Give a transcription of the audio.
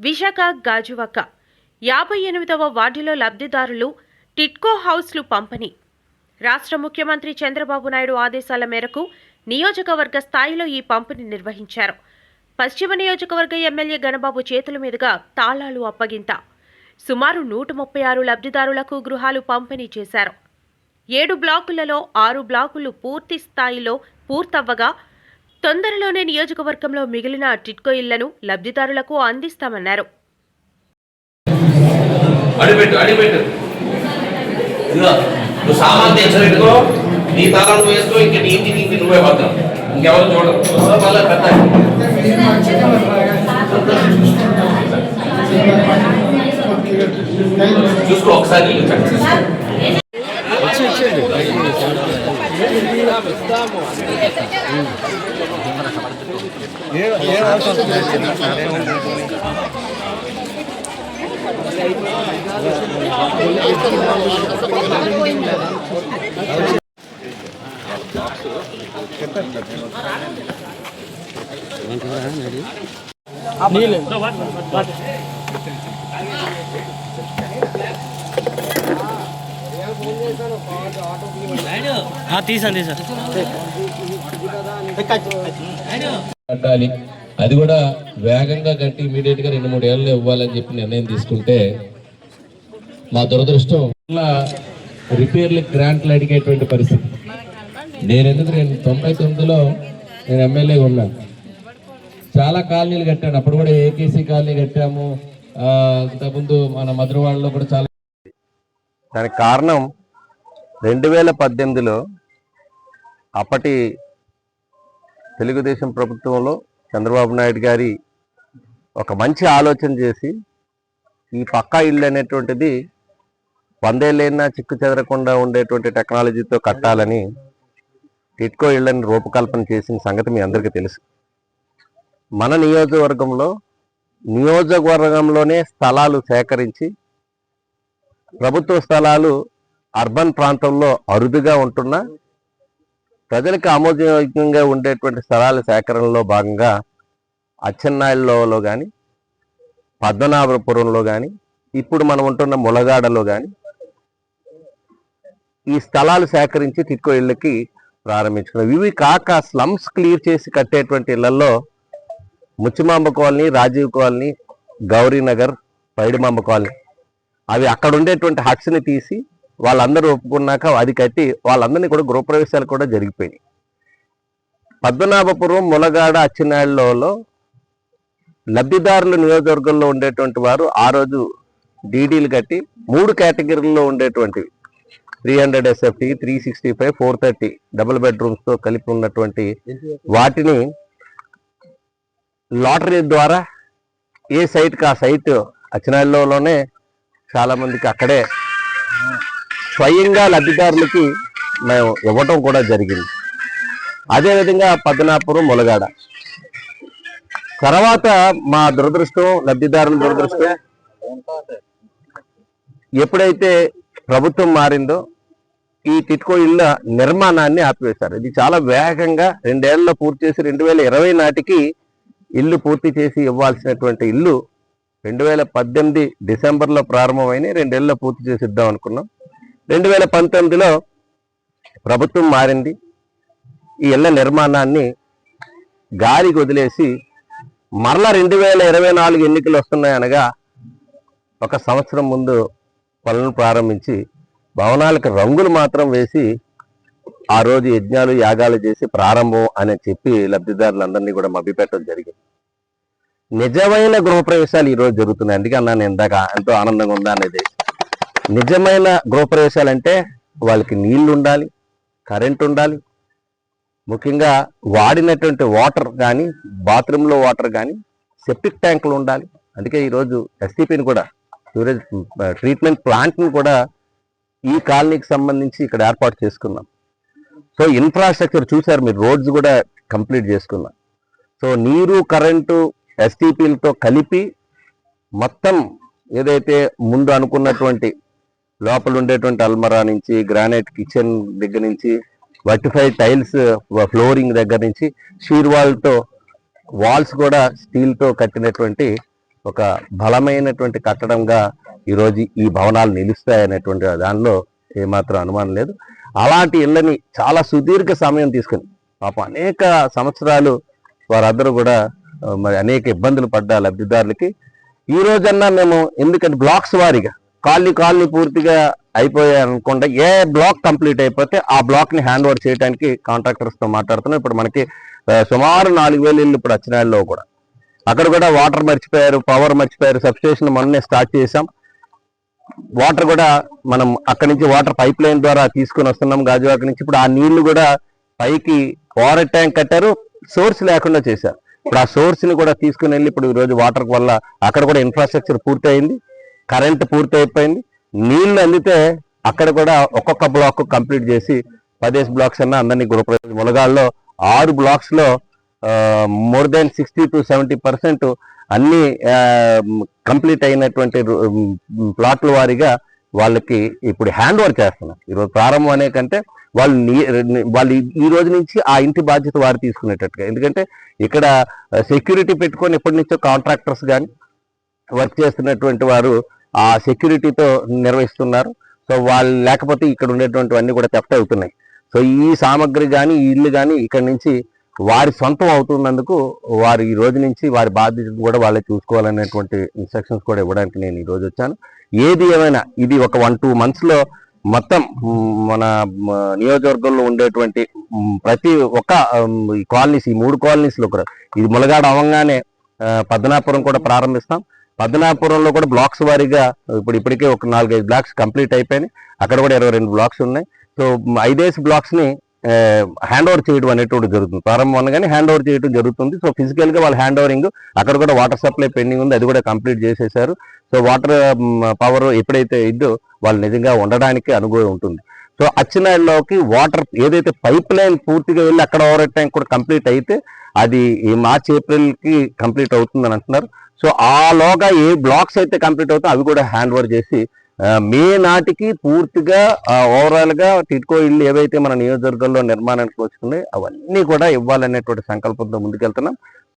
విశాఖ గాజువాక 58వ వార్డులో లబ్ధిదారులు టిట్కో హౌస్లు పంపిణీ. రాష్ట్ర ముఖ్యమంత్రి చంద్రబాబు నాయుడు ఆదేశాల మేరకు నియోజకవర్గ స్థాయిలో ఈ పంపిణీ నిర్వహించారు. పశ్చిమ నియోజకవర్గ ఎమ్మెల్యే గణబాబు చేతుల మీదుగా తాళాలు అప్పగింత. సుమారు 136 లబ్ధిదారులకు గృహాలు పంపిణీ చేశారు. 7 బ్లాకులలో 6 బ్లాకులు పూర్తి స్థాయిలో పూర్తవ్వగా తొందరలోనే నియోజకవర్గంలో మిగిలిన టిట్కో ఇళ్లను లబ్ధిదారులకు అందిస్తామన్నారు. చూసుకో ఒకసారి కట్టాలి, అది కూడా వేగంగా కట్టి ఇమీడియట్ గా 2-3 ఏళ్ళు ఇవ్వాలని చెప్పి నిర్ణయం తీసుకుంటే మా దురదృష్టం రిపేర్లు గ్రాంట్లు అడిగేటువంటి పరిస్థితి. నేను 99లో నేను ఎమ్మెల్యేగా ఉన్నాను. చాలా కాలనీలు కట్టాను. అప్పుడు కూడా ఏకేసీ కాలనీ కట్టాము. ఇంతకుముందు మన మధురవాడలో కూడా చాలా. దానికి కారణం 2018లో అప్పటి తెలుగుదేశం ప్రభుత్వంలో చంద్రబాబు నాయుడు గారి ఒక మంచి ఆలోచన చేసి ఈ పక్కా ఇల్లు అనేటువంటిది 100 ఏళ్ళైనా చిక్కు చెదరకుండా ఉండేటువంటి టెక్నాలజీతో కట్టాలని టిట్కో ఇళ్లని రూపకల్పన చేసిన సంగతి మీ అందరికీ తెలుసు. మన నియోజకవర్గంలోనే స్థలాలు సేకరించి ప్రభుత్వ స్థలాలు అర్బన్ ప్రాంతంలో అరుదుగా ఉంటున్నా ప్రజలకు ఆమోదయోగ్యంగా ఉండేటువంటి స్థలాల సేకరణలో భాగంగా అచ్చెన్నాయుడులో కానీ, పద్మనాభపురంలో కానీ, ఇప్పుడు మనం ఉంటున్న ములగాడలో కానీ ఈ స్థలాలు సేకరించి టిట్కో ఇళ్ళకి ప్రారంభించుకున్నాం. ఇవి కాక స్లమ్స్ క్లియర్ చేసి కట్టేటువంటి ఇళ్లలో Muchimamba colony, Rajiv colony, Gowrinagar, Paidimamba colony, అవి అక్కడ ఉండేటువంటి హట్స్ని తీసి వాళ్ళందరూ ఒప్పుకున్నాక అది కట్టి వాళ్ళందరినీ కూడా గృహప్రవేశాలు కూడా జరిగిపోయినాయి. పద్మనాభపురం, ములగాడ, అచ్చెన్నాయుడులో లబ్ధిదారులు నియోజకవర్గంలో ఉండేటువంటి వారు ఆ రోజు డీడీలు కట్టి 3 కేటగిరీల్లో ఉండేటువంటివి 300 SFT, 365, 430 డబుల్ బెడ్రూమ్స్తో కలిపి ఉన్నటువంటి వాటిని లాటరీ ద్వారా ఏ సైట్కి ఆ సైట్ అచ్చెన్నాయుడులోనే చాలా మందికి అక్కడే స్వయంగా లబ్ధిదారులకి మేము ఇవ్వటం కూడా జరిగింది. అదేవిధంగా పద్మనాభపురం, ములగాడ. తర్వాత మా దురదృష్టం, లబ్ధిదారుల దురదృష్టం, ఎప్పుడైతే ప్రభుత్వం మారిందో ఈ టిట్కో ఇళ్ళ నిర్మాణాన్ని ఆపివేశారు. ఇది చాలా వేగంగా 2 ఏళ్లలో పూర్తి చేసి 2020 నాటికి ఇల్లు పూర్తి చేసి ఇవ్వాల్సినటువంటి ఇల్లు 2018 డిసెంబర్లో ప్రారంభమైన 2 ఏళ్లలో పూర్తి చేసి ఇద్దాం అనుకున్నాం. 2019లో ప్రభుత్వం మారింది. ఈ ఇళ్ల నిర్మాణాన్ని గాలికి వదిలేసి మరలా 2024 ఎన్నికలు వస్తున్నాయనగా 1 సంవత్సరం ముందు పనులను ప్రారంభించి భవనాలకు రంగులు మాత్రం వేసి ఆ రోజు యజ్ఞాలు, యాగాలు చేసి ప్రారంభం అని చెప్పి లబ్ధిదారులందరినీ కూడా మభ్యపెట్టడం జరిగింది. నిజమైన గృహప్రవేశాలు ఈరోజు జరుగుతున్నాయి. అందుకే అన్నాను ఇందాక ఎంతో ఆనందంగా ఉందా అనేది. నిజమైన గృహప్రవేశాలు అంటే వాళ్ళకి నీళ్లు ఉండాలి, కరెంట్ ఉండాలి, ముఖ్యంగా వాడినటువంటి వాటర్ కానీ, బాత్రూంలో వాటర్ కానీ, సెప్టిక్ ట్యాంకులు ఉండాలి. అందుకే ఈరోజు ఎస్టీపీని కూడా, స్టోరేజ్ ట్రీట్మెంట్ ప్లాంట్ని కూడా ఈ కాలనీకి సంబంధించి ఇక్కడ ఏర్పాటు చేసుకున్నాం. సో ఇన్ఫ్రాస్ట్రక్చర్ చూశారు మీరు, రోడ్స్ కూడా కంప్లీట్ చేసుకున్నాం. సో నీరు, కరెంటు, ఎస్టీపీలతో కలిపి మొత్తం ఏదైతే ముందు అనుకున్నటువంటి లోపల ఉండేటువంటి అల్మరా నుంచి, గ్రానైట్ కిచెన్ దగ్గర నుంచి, వర్టిఫైడ్ టైల్స్ ఫ్లోరింగ్ దగ్గర నుంచి, షీర్ వాల్తో వాల్స్ కూడా స్టీల్తో కట్టినటువంటి ఒక బలమైనటువంటి కట్టడంగా ఈరోజు ఈ భవనాలు నిలుస్తాయనేటువంటి దానిలో ఏమాత్రం అనుమానం లేదు. అలాంటి ఇళ్ళని చాలా సుదీర్ఘ సమయం తీసుకుని పాపం అనేక సంవత్సరాలు వారందరూ కూడా మరి అనేక ఇబ్బందులు పడ్డ లబ్ధిదారులకి ఈ రోజన్నా మేము, ఎందుకంటే బ్లాక్స్ వారీగా కాలనీ పూర్తిగా అయిపోయాయి అనుకుంటే ఏ బ్లాక్ కంప్లీట్ అయిపోతే ఆ బ్లాక్ ని హ్యాండ్ ఓవర్ చేయడానికి కాంట్రాక్టర్స్ తో మాట్లాడుతున్నాం. ఇప్పుడు మనకి సుమారు 4,000 ఇళ్ళు ఇప్పుడు అచ్చినాళ్ళలో కూడా, అక్కడ కూడా వాటర్ మర్చిపోయారు, పవర్ మర్చిపోయారు, సబ్స్టేషన్ మొన్నే స్టార్ట్ చేసాం. వాటర్ కూడా మనం అక్కడి నుంచి వాటర్ పైప్ లైన్ ద్వారా తీసుకుని వస్తున్నాం గాజువాక నుంచి. ఇప్పుడు ఆ నీళ్లు కూడా పైకి వాటర్ ట్యాంక్ కట్టారు, సోర్స్ లేకుండా చేశారు. ఇప్పుడు ఆ సోర్స్ ని కూడా తీసుకుని వెళ్ళి ఇప్పుడు ఈ రోజు వాటర్ వల్ల అక్కడ కూడా ఇన్ఫ్రాస్ట్రక్చర్ పూర్తి అయింది, కరెంట్ పూర్తి అయిపోయింది. నీళ్లు అందితే అక్కడ కూడా ఒక్కొక్క బ్లాక్ కంప్లీట్ చేసి 10 బ్లాక్స్ అన్నా అందరినీ గృహప్రవేశం. ములగాళ్ళలో 6 బ్లాక్స్ లో మోర్ దాన్ 60 to 70% అన్ని కంప్లీట్ అయినటువంటి ప్లాట్ల వారీగా వాళ్ళకి ఇప్పుడు హ్యాండ్ ఓవర్ చేస్తున్నారు. ఈరోజు ప్రారంభం అనే కంటే వాళ్ళు ఈ రోజు నుంచి ఆ ఇంటి బాధ్యత వారు తీసుకునేటట్టుగా, ఎందుకంటే ఇక్కడ సెక్యూరిటీ పెట్టుకొని ఎప్పటి నుంచో కాంట్రాక్టర్స్ కానీ వర్క్ చేస్తున్నటువంటి వారు ఆ సెక్యూరిటీతో నిర్వహిస్తున్నారు. సో వాళ్ళు లేకపోతే ఇక్కడ ఉండేటువంటివన్నీ కూడా థెఫ్ట్ అవుతున్నాయి. సో ఈ సామాగ్రి కానీ ఈ ఇల్లు కానీ ఇక్కడ నుంచి వారి సొంతం అవుతున్నందుకు వారు ఈ రోజు నుంచి వారి బాధ్యతను కూడా వాళ్ళే చూసుకోవాలనేటువంటి ఇన్స్ట్రక్షన్స్ కూడా ఇవ్వడానికి నేను ఈ రోజు వచ్చాను. ఏది ఏమైనా ఇది ఒక 1-2 months లో మొత్తం మన నియోజకవర్గంలో ఉండేటువంటి ప్రతి ఒక్క కాలనీస్, ఈ 3 colonies లో కూడా, ఇది ములగాడ అవ్వగానే పద్మనాపురం కూడా ప్రారంభిస్తాం. పద్మనాపురంలో కూడా బ్లాక్స్ వారీగా ఇప్పటికే ఒక 4-5 బ్లాక్స్ కంప్లీట్ అయిపోయినాయి. అక్కడ కూడా 22 బ్లాక్స్ ఉన్నాయి. సో 5 బ్లాక్స్ ని హ్యాండ్ ఓవర్ చేయడం అనేటువంటి జరుగుతుంది. ప్రారంభం అనగానే హ్యాండ్ ఓవర్ చేయడం జరుగుతుంది. సో ఫిజికల్ గా వాళ్ళ హ్యాండ్ ఓవరింగ్, అక్కడ కూడా వాటర్ సప్లై పెండింగ్ ఉంది, అది కూడా కంప్లీట్ చేసేసారు. సో వాటర్ పవర్ ఎప్పుడైతే ఇద్దో వాళ్ళు నిజంగా ఉండడానికి అనుభవం ఉంటుంది. సో అచ్చినాళ్ళలోకి వాటర్ ఏదైతే పైప్ లైన్ పూర్తిగా వెళ్ళి అక్కడ ఓవర్ ట్యాంక్ కూడా కంప్లీట్ అయితే అది ఈ మార్చ్ ఏప్రిల్ కి కంప్లీట్ అవుతుందని అంటున్నారు. సో ఆలోగా ఏ బ్లాక్స్ అయితే కంప్లీట్ అవుతాయో అవి కూడా హ్యాండ్ ఓవర్ చేసి మే నాటికి పూర్తిగా ఓవరాల్ గా టిడ్కో ఇల్లు ఏవైతే మన నియోజకవర్గంలో నిర్మాణానికి వచ్చుకున్నాయి అవన్నీ కూడా ఇవ్వాలనేటువంటి సంకల్పంతో ముందుకెళ్తున్నాం.